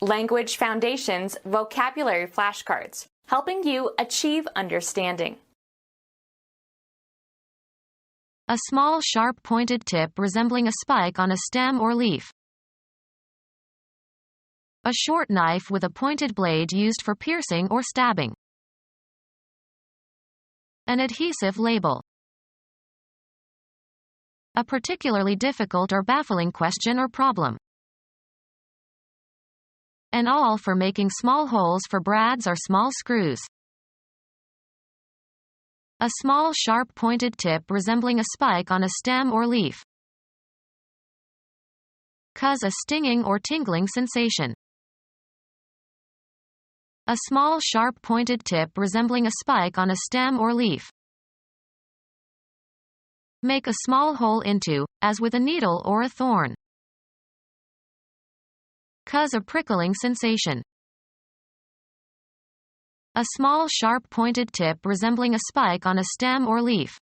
Language Foundations Vocabulary Flashcards, helping you achieve understanding. A small sharp pointed tip resembling a spike on a stem or leaf. A short knife with a pointed blade used for piercing or stabbing. An adhesive label. A particularly difficult or baffling question or problem. An awl for making small holes for brads or small screws. A small sharp pointed tip resembling a spike on a stem or leaf. Cause a stinging or tingling sensation. A small sharp pointed tip resembling a spike on a stem or leaf. Make a small hole into, as with a needle or a thorn. Cause a prickling sensation. A small sharp pointed tip resembling a spike on a stem or leaf.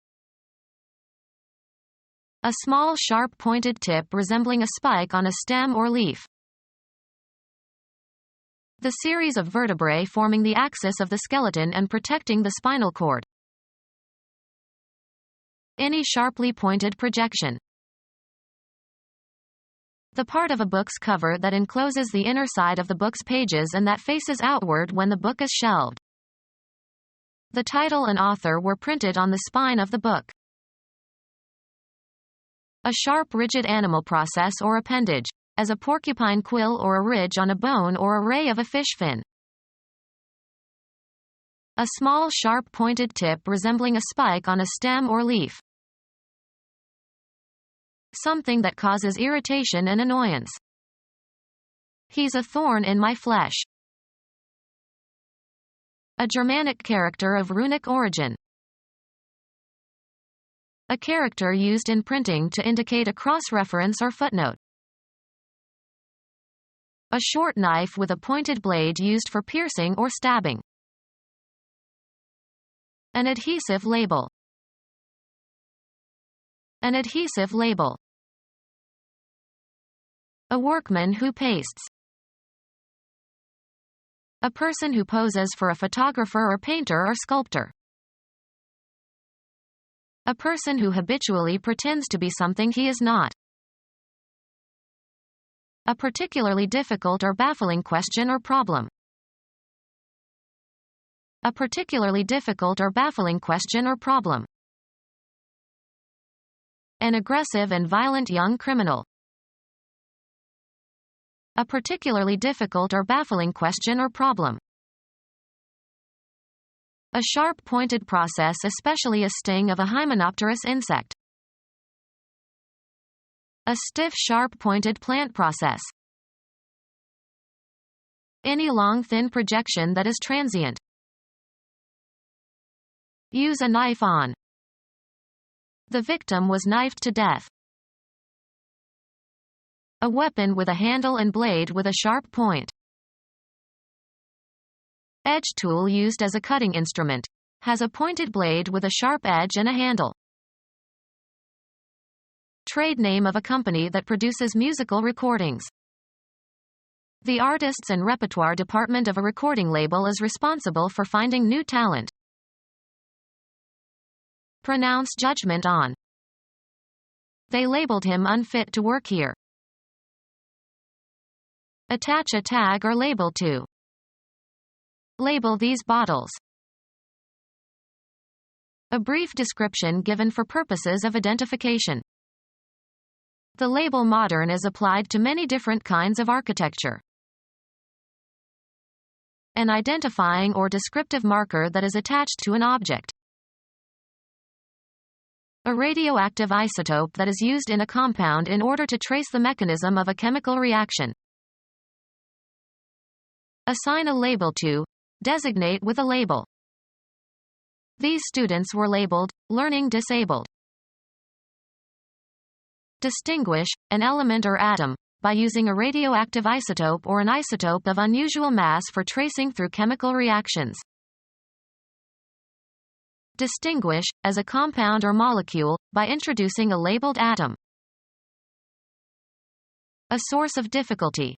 A small sharp pointed tip resembling a spike on a stem or leaf. The series of vertebrae forming the axis of the skeleton and protecting the spinal cord. Any sharply pointed projection. The part of a book's cover that encloses the inner side of the book's pages and that faces outward when the book is shelved. The title and author were printed on the spine of the book. A sharp rigid animal process or appendage, as a porcupine quill or a ridge on a bone or a ray of a fish fin. A small sharp pointed tip resembling a spike on a stem or leaf. Something that causes irritation and annoyance. He's a thorn in my flesh. A Germanic character of runic origin. A character used in printing to indicate a cross-reference or footnote. A short knife with a pointed blade used for piercing or stabbing. An adhesive label. An adhesive label. A workman who pastes. A person who poses for a photographer or painter or sculptor. A person who habitually pretends to be something he is not. A particularly difficult or baffling question or problem. A particularly difficult or baffling question or problem. An aggressive and violent young criminal. A particularly difficult or baffling question or problem. A sharp pointed process, especially a sting of a hymenopterous insect. A stiff sharp pointed plant process. Any long thin projection that is transient. Use a knife on. The victim was knifed to death. A weapon with a handle and blade with a sharp point. Edge tool used as a cutting instrument. Has a pointed blade with a sharp edge and a handle. Trade name of a company that produces musical recordings. The artists and repertoire department of a recording label is responsible for finding new talent. Pronounce judgment on. They labeled him unfit to work here. Attach a tag or label to. Label these bottles. A brief description given for purposes of identification. The label modern is applied to many different kinds of architecture. An identifying or descriptive marker that is attached to an object. A radioactive isotope that is used in a compound in order to trace the mechanism of a chemical reaction. Assign a label to. Designate with a label. These students were labeled, learning disabled. Distinguish, an element or atom, by using a radioactive isotope or an isotope of unusual mass for tracing through chemical reactions. Distinguish, as a compound or molecule, by introducing a labeled atom. A source of difficulty.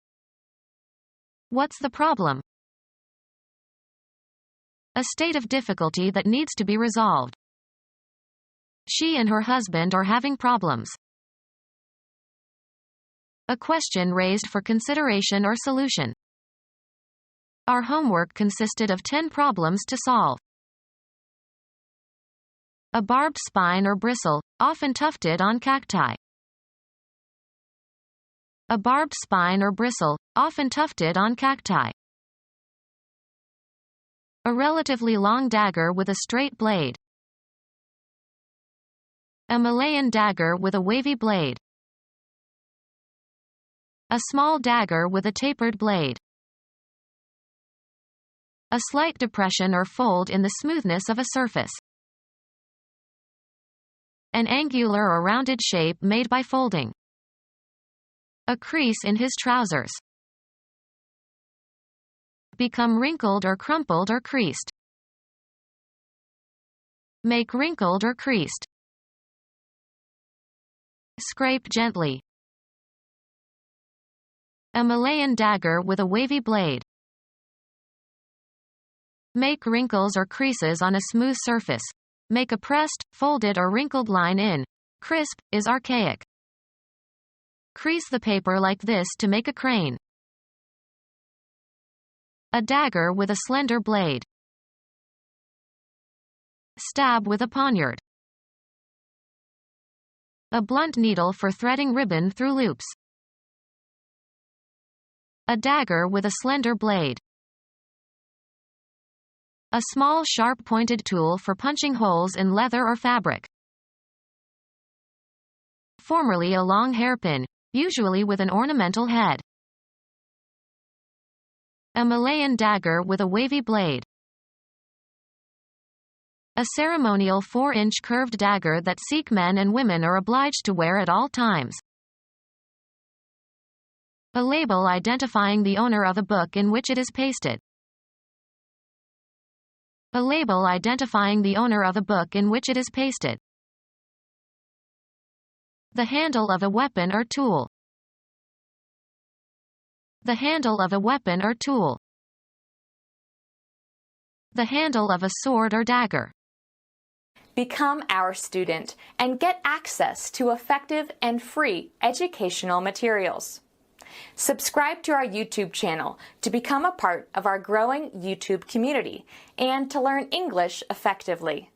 What's the problem? A state of difficulty that needs to be resolved. She and her husband are having problems. A question raised for consideration or solution. Our homework consisted of 10 problems to solve. A barbed spine or bristle, often tufted on cacti. A barbed spine or bristle, often tufted on cacti. A relatively long dagger with a straight blade. A Malayan dagger with a wavy blade. A small dagger with a tapered blade. A slight depression or fold in the smoothness of a surface. An angular or rounded shape made by folding. A crease in his trousers. Become wrinkled or crumpled or creased. Make wrinkled or creased. Scrape gently. A Malayan dagger with a wavy blade. Make wrinkles or creases on a smooth surface. Make a pressed, folded or wrinkled line in. Crisp is archaic. Crease the paper like this to make a crane. A dagger with a slender blade. Stab with a poniard. A blunt needle for threading ribbon through loops. A dagger with a slender blade. A small sharp-pointed tool for punching holes in leather or fabric. Formerly a long hairpin, usually with an ornamental head. A Malayan dagger with a wavy blade. A ceremonial 4-inch curved dagger that Sikh men and women are obliged to wear at all times. A label identifying the owner of a book in which it is pasted. A label identifying the owner of a book in which it is pasted. The handle of a weapon or tool. The handle of a weapon or tool. The handle of a sword or dagger. Become our student and get access to effective and free educational materials. Subscribe to our YouTube channel to become a part of our growing YouTube community and to learn English effectively.